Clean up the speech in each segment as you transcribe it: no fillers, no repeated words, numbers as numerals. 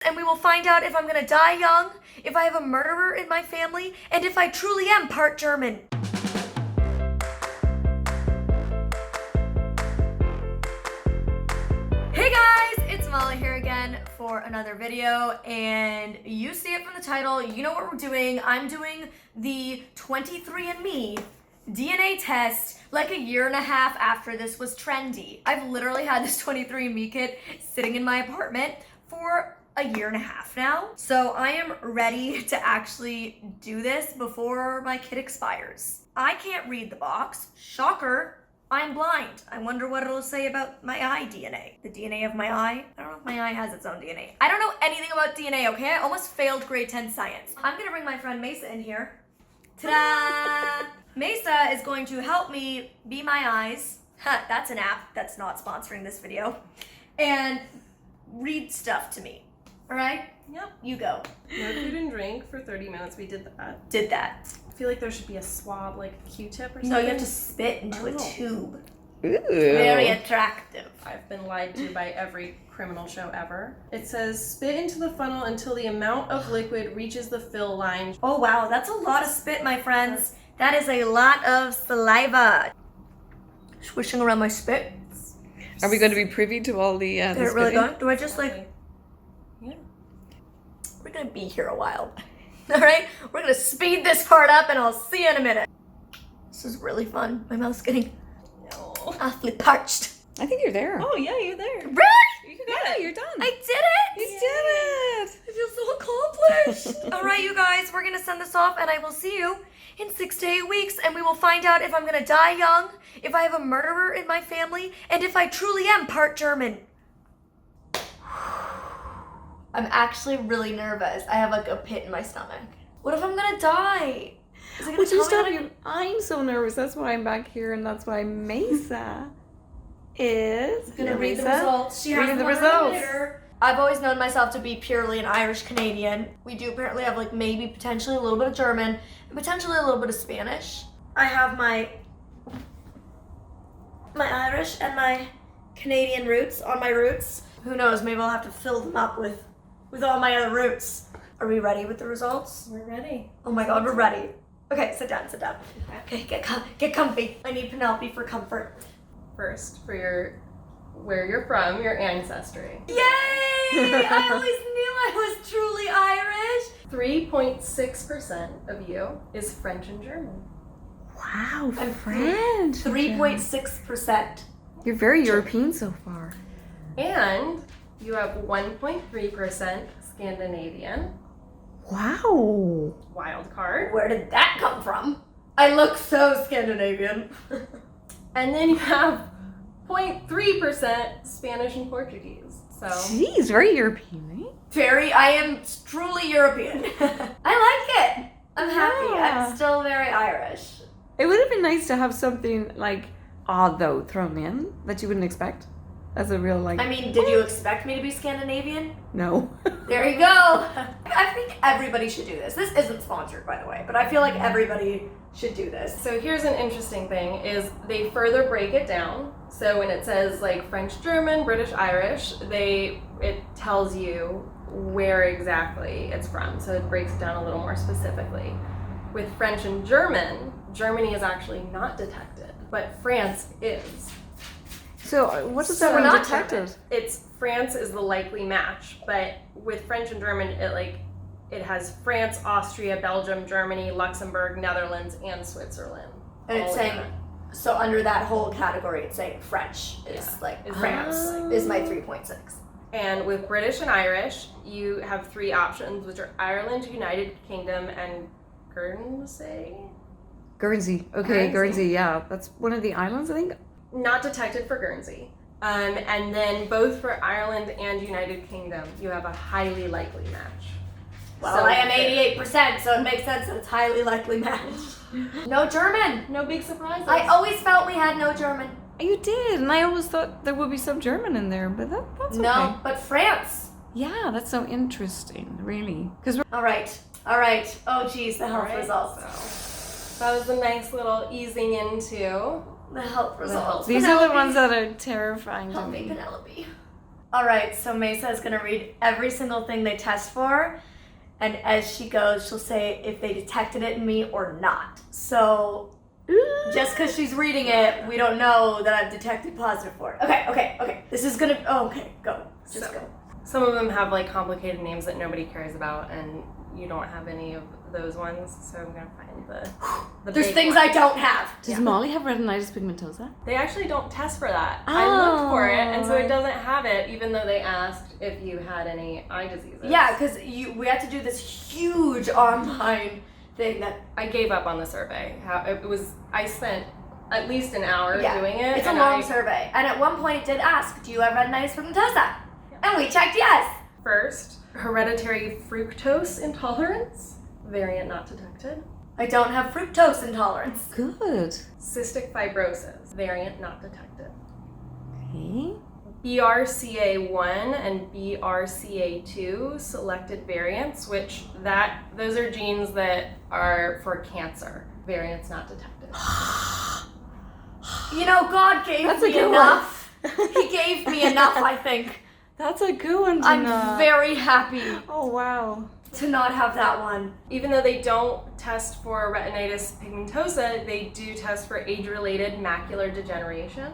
And we will find out if I'm gonna die young, if I have a murderer in my family, and if I truly am part German. Hey guys, it's Molly here again for another video, and you see it from the title, you know what we're doing. I'm doing the 23andMe DNA test like a year and a half after this was trendy. I've literally had this 23andMe kit sitting in my apartment for a year and a half now. So I am ready to actually do this before my kit expires. I can't read the box. Shocker, I'm blind. I wonder what it'll say about my eye DNA. The DNA of my eye? I don't know if my eye has its own DNA. I don't know anything about DNA, okay? I almost failed grade 10 science. I'm gonna bring my friend Mesa in here. Ta-da! Mesa is going to help me be my eyes. That's an app that's not sponsoring this video. And read stuff to me. All right? Yep. You go. No food and drink for 30 minutes. We did that. Did that. I feel like there should be a swab, like a Q-tip or something. No, you have to spit into a tube. Ooh. Very attractive. I've been lied to by every criminal show ever. It says, spit into the funnel until the amount of liquid reaches the fill line. Oh, wow. That's a lot of spit, my friends. That is a lot of saliva. Swishing around my spit. Are we going to be privy to all the Is it really spitting? going? Do I just like... Yeah. We're gonna be here a while. All right? We're gonna speed this part up and I'll see you in a minute. This is really fun. My mouth's getting No. awfully parched. I think you're there. Oh, yeah, you're there. Really? You got it. You're done. I did it! You did it. I feel so accomplished. All right, you guys, we're gonna send this off and I will see you in 6 to 8 weeks, and we will find out if I'm gonna die young, if I have a murderer in my family, and if I truly am part German. I'm actually really nervous. I have like a pit in my stomach. What if I'm gonna die? Is it gonna Would you tell stop me that you? I'm so nervous. That's why I'm back here, and that's why Mesa is I'm gonna Yeah, read the Mesa. results. She Read has the them on her results. computer. I've always known myself to be purely an Irish Canadian. We do apparently have like maybe potentially a little bit of German and potentially a little bit of Spanish. I have my Irish and my Canadian roots on my roots. Who knows, maybe I'll have to fill them up with all my other roots. Are we ready with the results? We're ready. Oh my god, we're ready. Okay, sit down, sit down. Okay, get comfy. I need Penelope for comfort. First, for where you're from, your ancestry. Yay! I always knew I was truly Irish. 3.6% of you is French and German. Wow, I'm French. 3.6%. You're very European so far. And you have 1.3% Scandinavian. Wow. Wild card. Where did that come from? I look so Scandinavian. And then you have 0.3% Spanish and Portuguese. So Jeez, very European, eh? I am truly European. I like it. I'm happy. Yeah. I'm still very Irish. It would have been nice to have something like odd though thrown in that you wouldn't expect as a real like. I mean, did you expect me to be Scandinavian? No. There you go. I think everybody should do this. This isn't sponsored, by the way, but I feel like everybody should do this. So here's an interesting thing is they further break it down. So when it says like French, German, British, Irish, it tells you where exactly it's from. So it breaks it down a little more specifically. With French and German, Germany is actually not detected, but France is. So what does So that we're mean not detected? It's France is the likely match, but with French and German, it has France, Austria, Belgium, Germany, Luxembourg, Netherlands, and Switzerland. And it's all in saying, so under that whole category, it's saying French is Yeah. like, Is France Oh. is my 3.6. And with British and Irish, you have 3 options, which are Ireland, United Kingdom, and Guernsey. Guernsey. Okay, Guernsey. Yeah, that's one of the islands, I think. Not detected for Guernsey. And then both for Ireland and United Kingdom, you have a highly likely match. Well, So- I am 88%, so it makes sense that it's highly likely match. No German. No big surprises. I always felt we had no German. You did, and I always thought there would be some German in there, but that's okay. No, but France. Yeah, that's so interesting, really. Because we're All right. Oh, geez, the health Alright, results. So that was a nice little easing into. The health results. these are the ones that are terrifying to Help me, me. Penelope. All right, so Mesa is gonna read every single thing they test for, and as she goes, she'll say if they detected it in me or not. So just because she's reading it, we don't know that I've detected positive for it. Okay. This is gonna. Oh, okay, go. Just go. Some of them have like complicated names that nobody cares about, and you don't have any of those ones. So I'm gonna find the There's big things ones. I don't have. Does Molly have retinitis pigmentosa? They actually don't test for that. Oh, I looked for it, and so right. it doesn't have it, even though they asked if you had any eye diseases. Yeah, because we had to do this huge online thing that. I gave up on the survey. I spent at least an hour doing it. It's a and long survey, and at one point it did ask, "Do you have retinitis pigmentosa?" And we checked yes. First, hereditary fructose intolerance, variant not detected. I don't have fructose intolerance. Good. Cystic fibrosis, variant not detected. Okay. BRCA1 and BRCA2 selected variants, those are genes that are for cancer. Variants not detected. You know, God gave That's a me good enough. He gave me enough, I think. That's a good one to I'm know. very happy Oh, wow. to not have that one. Even though they don't test for retinitis pigmentosa, they do test for age-related macular degeneration.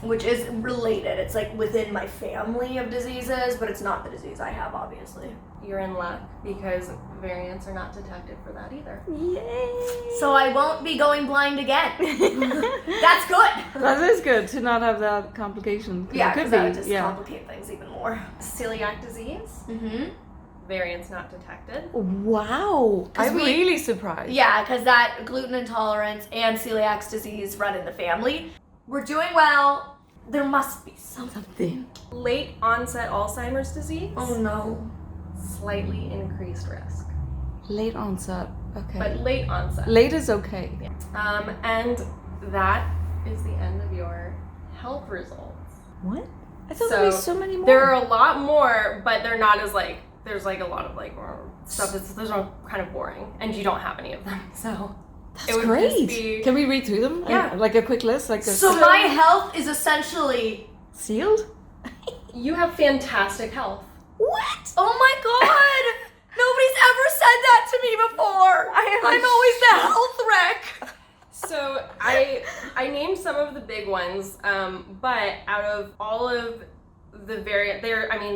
Which is related. It's like within my family of diseases, but it's not the disease I have, obviously. You're in luck because variants are not detected for that either. Yay. So I won't be going blind again. That's good. That is good to not have that complication. Yeah, it because could that be. would just Yeah. complicate things even more. Celiac disease, Mm-hmm. variants not detected. Wow. 'Cause I'm we- really surprised. Yeah, because that gluten intolerance and celiac disease run in the family. We're doing well. There must be something. Something. Late onset Alzheimer's disease, Oh no. slightly increased risk, Late onset. Okay. but late onset. Late is okay. And that is the end of your health results. What? I thought So, there was so many more. There are a lot more, but they're not as like, there's like a lot of like stuff those are kind of boring, and you don't have any of them, so. That's it would great. just be- Can we read through them? Yeah. Like a quick list? Like a So my health is essentially. sealed? You have fantastic health. What? Oh my god! Nobody's ever said that to me before. I'm always the health wreck. So I named some of the big ones, but out of all of the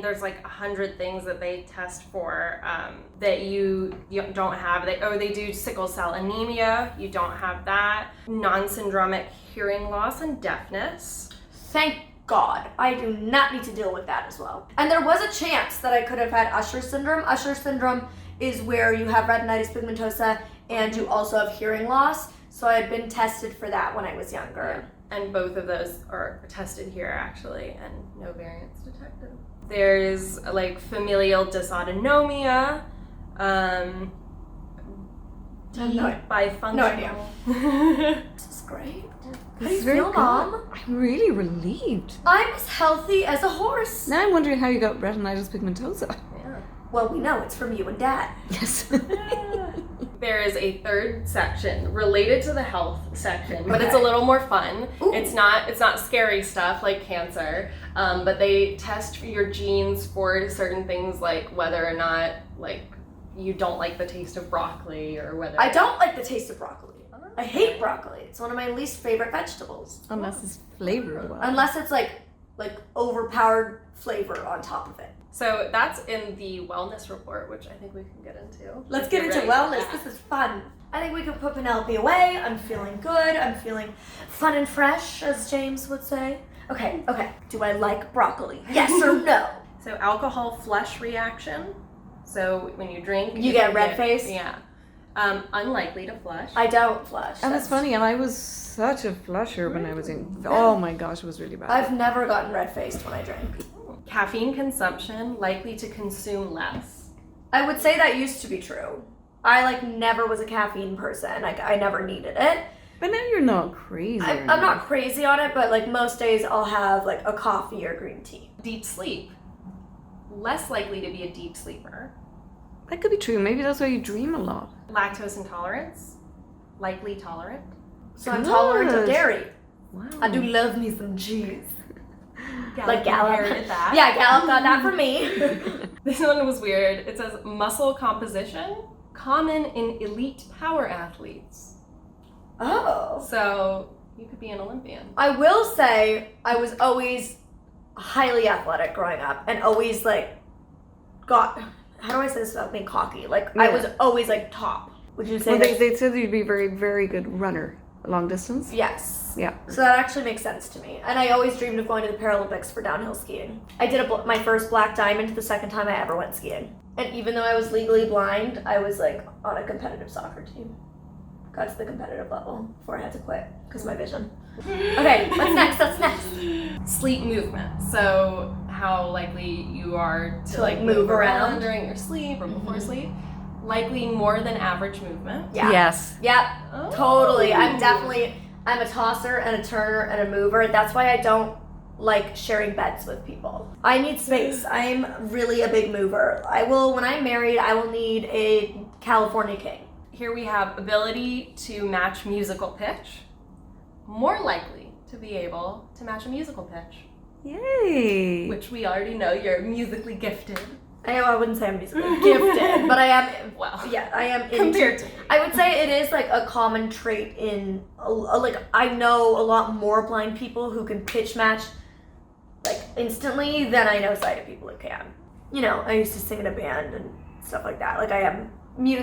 there's like 100 things that they test for that you don't have. They do sickle cell anemia. You don't have that. Non-syndromic hearing loss and deafness. Thank God. I do not need to deal with that as well. And there was a chance that I could have had Usher syndrome. Usher syndrome is where you have retinitis pigmentosa and you also have hearing loss. So I had been tested for that when I was younger. And both of those are tested here actually, and no variants detected. There's like familial dysautonomia, bifunctional. No idea. This is great. How do you feel, Mom? I'm really relieved. I'm as healthy as a horse. Now I'm wondering how you got retinitis pigmentosa. Yeah. Well, we know it's from you and Dad. Yes. There is a third section related to the health section, but it's a little more fun. Ooh. It's not scary stuff like cancer, but they test your genes for certain things like whether or not like you don't like the taste of broccoli or whether I don't like the taste of broccoli. I hate broccoli. It's one of my least favorite vegetables. Unless it's flavored well. Unless it's like overpowered flavor on top of it. So that's in the wellness report, which I think we can get into. Let's If get you're into ready for wellness. that. This is fun. I think we can put Penelope away. I'm feeling good. I'm feeling fun and fresh, as James would say. Okay. Do I like broccoli? Yes or no? So alcohol flush reaction. So when you drink, You get red face? Yeah. Unlikely to flush. I don't flush. And it's funny, and I was such a flusher when I was in. Oh my gosh, it was really bad. I've never gotten red faced when I drink. Caffeine consumption, likely to consume less. I would say that used to be true. I never was a caffeine person. I never needed it. But now you're not crazy. I'm not crazy on it, but most days I'll have a coffee or green tea. Deep sleep, less likely to be a deep sleeper. That could be true. Maybe that's why you dream a lot. Lactose intolerance, likely tolerant. So I'm tolerant of Good. dairy. Wow. I do love me some cheese. Like Gallop. Inherited that. Yeah, Gallop got that from me. This one was weird. It says muscle composition, common in elite power athletes. Oh. So you could be an Olympian. I will say I was always highly athletic growing up and always like how do I say this without being cocky? Like I was always like top. Would you say Well, that? they said you'd be very, very good runner, long distance. Yes. Yeah. So that actually makes sense to me. And I always dreamed of going to the Paralympics for downhill skiing. I did my first black diamond the second time I ever went skiing. And even though I was legally blind, I was like on a competitive soccer team. Got to the competitive level before I had to quit because of my vision. Okay, what's next? What's next? Sleep movement. So how likely you are to like move around during your sleep or before sleep. Likely more than average movement. Yeah. Yes. Yep. Oh. Totally. I'm a tosser and a turner and a mover. That's why I don't like sharing beds with people. I need space. I'm really a big mover. When I'm married, I will need a California king. Here we have ability to match musical pitch. More likely to be able to match a musical pitch, Yay. which we already know you're musically gifted. I wouldn't say I'm musically gifted, but I am. Well, Yeah, I am. compared to me. I would say it is like a common trait in like I know a lot more blind people who can pitch match like instantly than I know sighted people who can. You know, I used to sing in a band and stuff like that. Like I am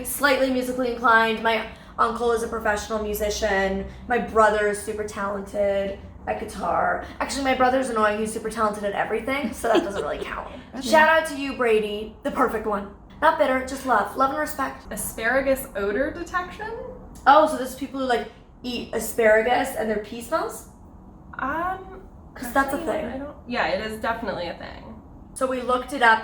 slightly musically inclined. My uncle is a professional musician. My brother is super talented at guitar. Actually, my brother's annoying. He's super talented at everything, so that doesn't really count. Shout out to you, Brady, the perfect one. Not bitter, just love and respect. Asparagus odor detection. Oh, so there's people who like eat asparagus and their pee smells? Because that's a actually, thing. Yeah, it is definitely a thing. So we looked it up.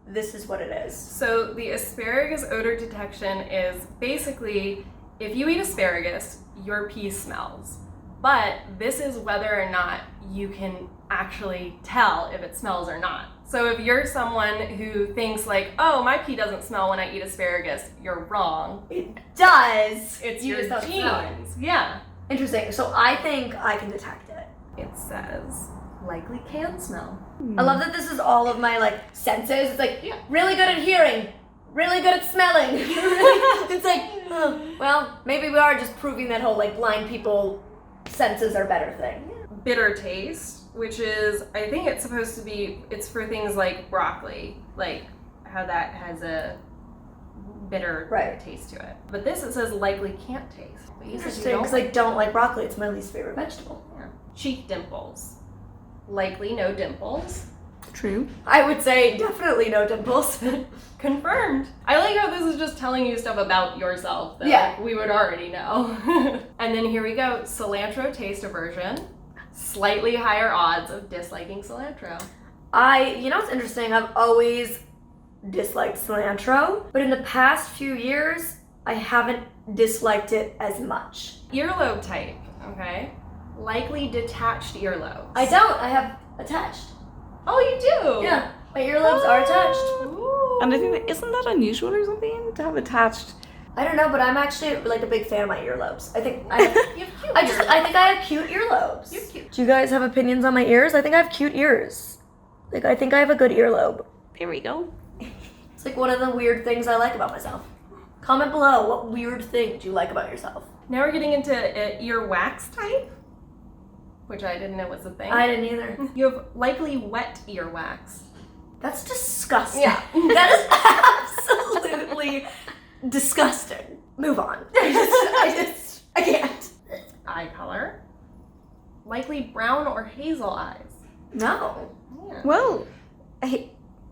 This is what it is. So the asparagus odor detection is basically if you eat asparagus, your pee smells. But this is whether or not you can actually tell if it smells or not. So if you're someone who thinks like, oh, my pee doesn't smell when I eat asparagus, you're wrong. It does. It's You your just don't smell it. genes. Yeah. Interesting. So I think I can detect it. It says likely can smell. I love that this is all of my like senses. It's like Yeah. really good at hearing, really good at smelling. It's like, oh, well, maybe we are just proving that whole like blind people senses are better thing. Bitter taste, which is, I think it's supposed to be, it's for things like broccoli, like how that has a bitter Right. taste to it. But this, it says likely can't taste. But you said you Interesting, don't because I don't like broccoli. It's my least favorite vegetable. Yeah. Cheek dimples. Likely no dimples. True. I would say definitely no dimples. Confirmed. I like how this is just telling you stuff about yourself that Yeah. we would already know. And then here we go. Cilantro taste aversion. Slightly higher odds of disliking cilantro. You know what's interesting? I've always disliked cilantro, but in the past few years, I haven't disliked it as much. Earlobe type, okay? Likely detached earlobes. I don't. I have attached. Oh, you do? Yeah, my earlobes are attached. Ooh. And I think isn't that unusual or something to have attached? I don't know, but I'm actually like a big fan of my earlobes. I think I have, You have cute I think I have cute earlobes. You're cute. Do you guys have opinions on my ears? I think I have cute ears. Like I think I have a good earlobe. Here we go. It's like one of the weird things I like about myself. Comment below what weird thing do you like about yourself. Now we're getting into ear wax type, which I didn't know was a thing. I didn't either. You have likely wet ear wax. That's disgusting. Yeah. That is absolutely disgusting. Move on. I can't. Eye color. Likely brown or hazel eyes. No. Yeah. Well,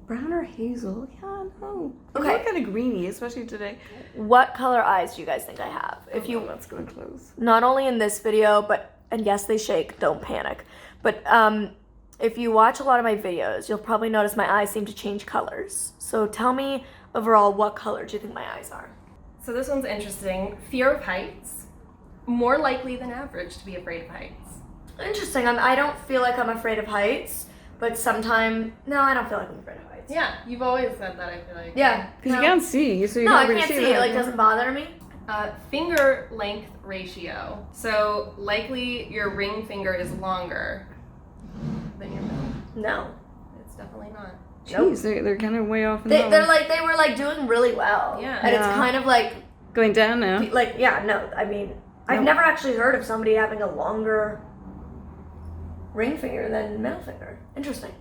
brown or hazel? Yeah, no. Okay. They look kind of greeny, especially today. What color eyes do you guys think I have? If you, let's go close. not only in this video, but, and yes, they shake, don't panic. But if you watch a lot of my videos, you'll probably notice my eyes seem to change colors. So tell me overall, what color do you think my eyes are? So this one's interesting. Fear of heights. More likely than average to be afraid of heights. Interesting. I don't feel like I'm afraid of heights, but no, I don't feel like I'm afraid of heights. Yeah, you've always said that, I feel like. Yeah. Because no. you can't see, so you No, I really can't see that. it. Like, doesn't bother me. Finger length ratio. So likely your ring finger is longer. than your middle. No. It's definitely not. Jeez, they're kind of way off. They were like doing really well. Yeah. And it's kind of like going down now. like I mean, I've never actually heard of somebody having a longer ring finger than middle finger. Interesting.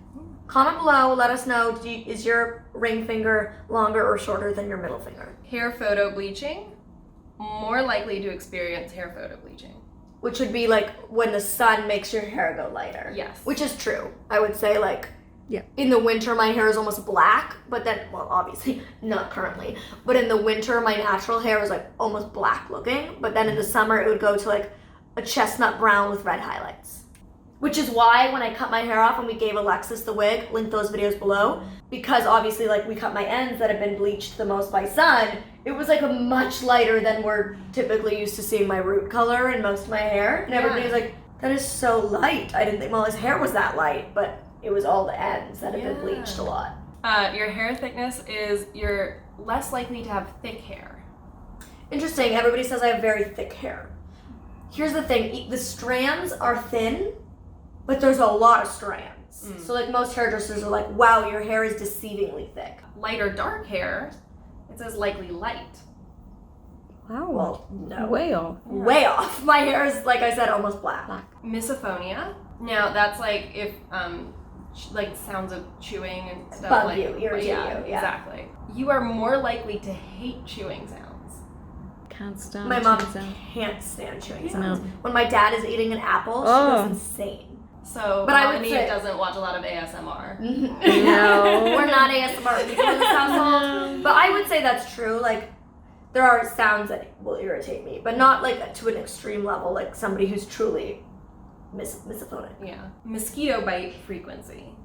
Comment below, let us know, is your ring finger longer or shorter than your middle finger? Hair photo bleaching, more likely to experience hair photo bleaching. Which would be like when the sun makes your hair go lighter. Yes. Which is true. I would say like, yeah. In the winter my hair is almost black, but then, well, obviously not currently, but in the winter my natural hair was like almost black looking, but then in the summer it would go to like a chestnut brown with red highlights. Which is why when I cut my hair off and we gave Alexis the wig, link those videos below, because obviously like we cut my ends that have been bleached the most by sun, it was like a much lighter than we're typically used to seeing my root color in most of my hair. And everybody was like, that is so light. I didn't think, well, his hair was that light, but it was all the ends that have been bleached a lot. Your hair thickness is you're less likely to have thick hair. Interesting, everybody says I have very thick hair. Here's the thing, the strands are thin, but there's a lot of strands. So like most hairdressers are like, wow, your hair is deceivingly thick. Light or dark hair, it says likely light. Wow. Well, no. Way off. Way off. My hair is, like I said, almost black. Misophonia. Now that's like if like sounds of chewing and stuff. Bug like, you, irritate you, yeah. Exactly. You are more likely to hate chewing sounds. Can't stand. My mom chewing sound. can't stand chewing sounds. No. When my dad is eating an apple, she goes insane. So, but I would Melanie say doesn't watch a lot of ASMR. No. We're not ASMR people in this household. But I would say that's true. Like, there are sounds that will irritate me, but not like to an extreme level, like somebody who's truly misophonic. Yeah. Mosquito bite frequency.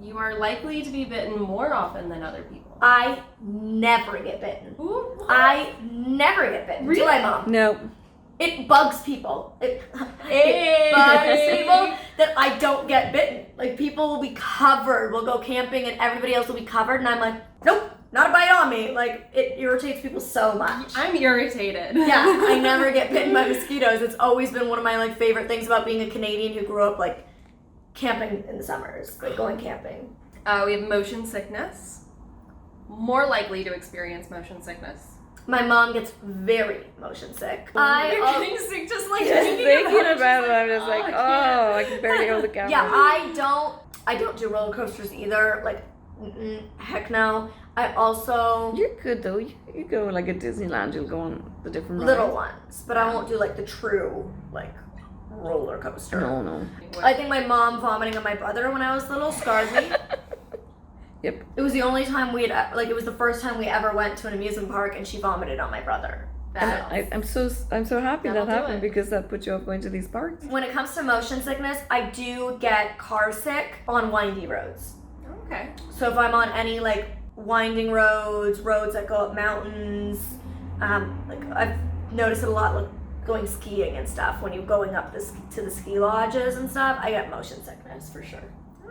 You are likely to be bitten more often than other people. I never get bitten. Ooh, what? I never get bitten. Really? Do I, Mom? No. It bugs people. It bugs people that I don't get bitten. Like, people will be covered. We'll go camping and everybody else will be covered, and I'm like, nope, not a bite on me. Like, it irritates people so much. I'm irritated. Yeah, I never get bitten by mosquitoes. It's always been one of my like favorite things about being a Canadian who grew up like camping in the summers, like going camping. We have motion sickness. More likely to experience motion sickness. My mom gets very motion sick. You're getting sick just like Thinking about it, I'm just like, oh, I can barely hold the camera. Yeah, I don't do roller coasters either. Like, heck no. I also You're good though. You go like at Disneyland, you'll go on the different rides. little ones, but I won't do like the true like roller coaster. No. I think my mom vomiting on my brother when I was little scarred me. Yep. It was the only time we had, like, it was the first time we ever went to an amusement park, and she vomited on my brother. I'm so happy That'll that do happened it. because that put you off going to these parks. When it comes to motion sickness, I do get car sick on windy roads. Okay. So if I'm on any like winding roads that go up mountains, like I've noticed it a lot, like going skiing and stuff. When you're going up to the ski lodges and stuff, I get motion sickness for sure.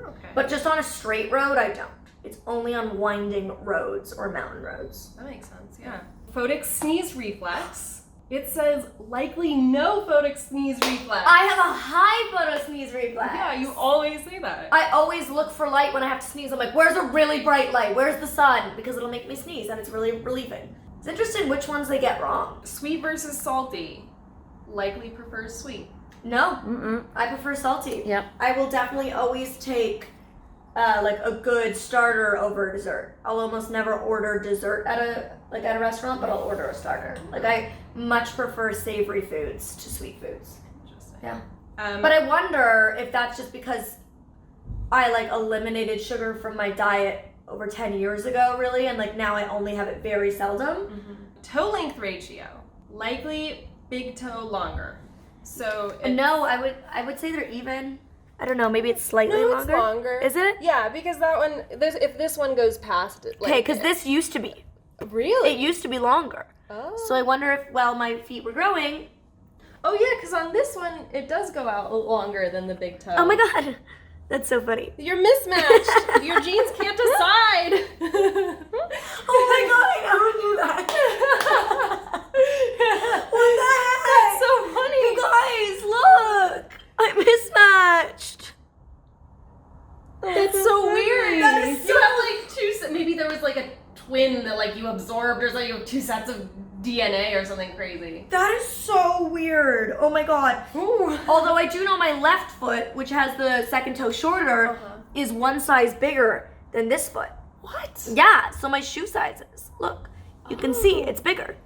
Okay. But just on a straight road, I don't. It's only on winding roads or mountain roads. That makes sense, yeah. Photic sneeze reflex. It says likely no photic sneeze reflex. I have a high photo sneeze reflex. Yeah, you always say that. I always look for light when I have to sneeze. I'm like, where's a really bright light? Where's the sun? Because it'll make me sneeze and it's really relieving. It's interesting which ones they get wrong. Sweet versus salty. Likely prefers sweet. No, I prefer salty. Yep. I will definitely always take like a good starter over dessert. I'll almost never order dessert at a restaurant, but I'll order a starter. Like, I much prefer savory foods to sweet foods. Interesting. Yeah. But But I wonder if that's just because I like eliminated sugar from my diet over 10 years ago, really, and like now I only have it very seldom. toe length ratio. Likely big toe longer. So No, I would say they're even. I don't know, maybe it's slightly no, longer. it's longer. Is it? Yeah, because that one, if this one goes past it. Okay, because this used to be. Really? It used to be longer. Oh. So I wonder if, while my feet were growing. Oh yeah, because on this one, it does go out longer than the big toe. Oh my god, that's so funny. You're mismatched. Your jeans can't decide. Oh my god, I never knew that. What the heck? That's so funny. You guys, look! I'm mismatched. like you absorbed or something, you have 2 sets of DNA or something crazy. That is so weird. Oh my god. Ooh. Although I do know my left foot, which has the second toe shorter, is 1 size bigger than this foot. What? Yeah, so my shoe sizes. Look, you can see it's bigger.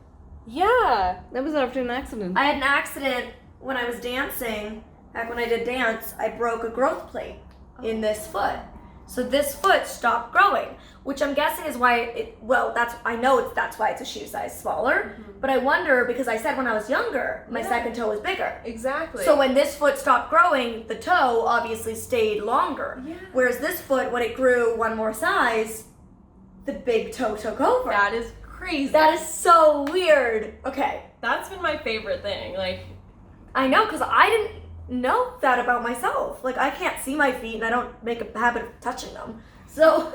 Yeah. That was after an accident. I had an accident when I was dancing. Back when I did dance, I broke a growth plate in this foot. So this foot stopped growing, which I'm guessing is why that's why it's a shoe size smaller. But I wonder, because I said when I was younger, my second toe was bigger. Exactly. So when this foot stopped growing, the toe obviously stayed longer. Yeah. Whereas this foot, when it grew 1 more size, the big toe took over. that is crazy. That is so weird. Okay. That's been my favorite thing. Like, I know, because I didn't know that about myself. Like, I can't see my feet and I don't make a habit of touching them. So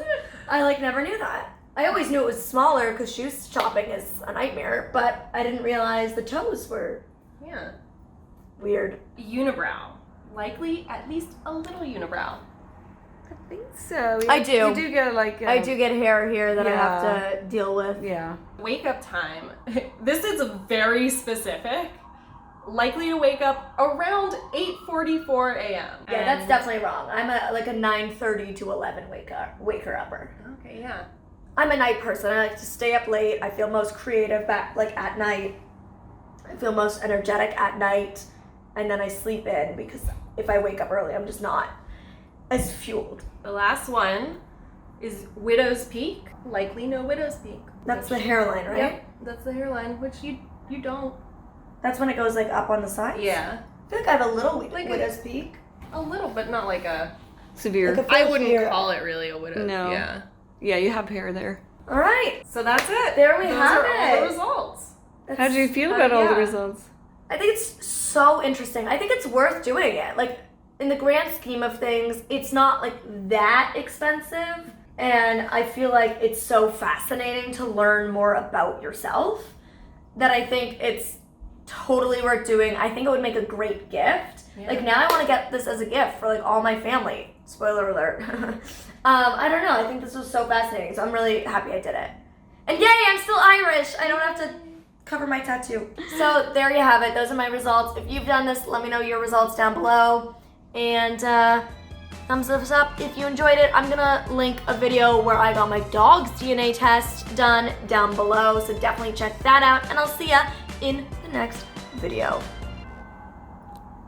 I never knew that. I always knew it was smaller because shoe shopping is a nightmare, but I didn't realize the toes were weird. Unibrow. Likely at least a little unibrow. I think so. I do. You do get I do get hair here that I have to deal with. Yeah. Wake up time. This is very specific. Likely to wake up around 8:44 a.m. Yeah, that's definitely wrong. I'm a 9:30 to 11 waker upper. Okay, yeah. I'm a night person. I like to stay up late. I feel most creative at night. I feel most energetic at night, and then I sleep in because if I wake up early, I'm just not as fueled. The last one is Widow's Peak. Likely no Widow's Peak. That's the hairline, right? Yep, that's the hairline, which you don't. That's when it goes up on the sides? Yeah. I feel like I have a little Like widow's peak. A little, but not like a... Severe. Like a I full wouldn't sheer. call it really a widow's. No. Yeah. Yeah, you have hair there. All right. So that's it. There we Those have are all it. the results. How do you feel about all the yeah. results? I think it's so interesting. I think it's worth doing it. In the grand scheme of things, it's not that expensive. And I feel like it's so fascinating to learn more about yourself that I think it's totally worth doing. I think it would make a great gift. Yeah. Now I want to get this as a gift for all my family. Spoiler alert. I don't know. I think this was so fascinating. So I'm really happy I did it. And yay, I'm still Irish. I don't have to cover my tattoo. So there you have it. Those are my results. If you've done this, let me know your results down below. And thumbs up if you enjoyed it. I'm gonna link a video where I got my dog's DNA test done down below. So definitely check that out. And I'll see ya in the next video.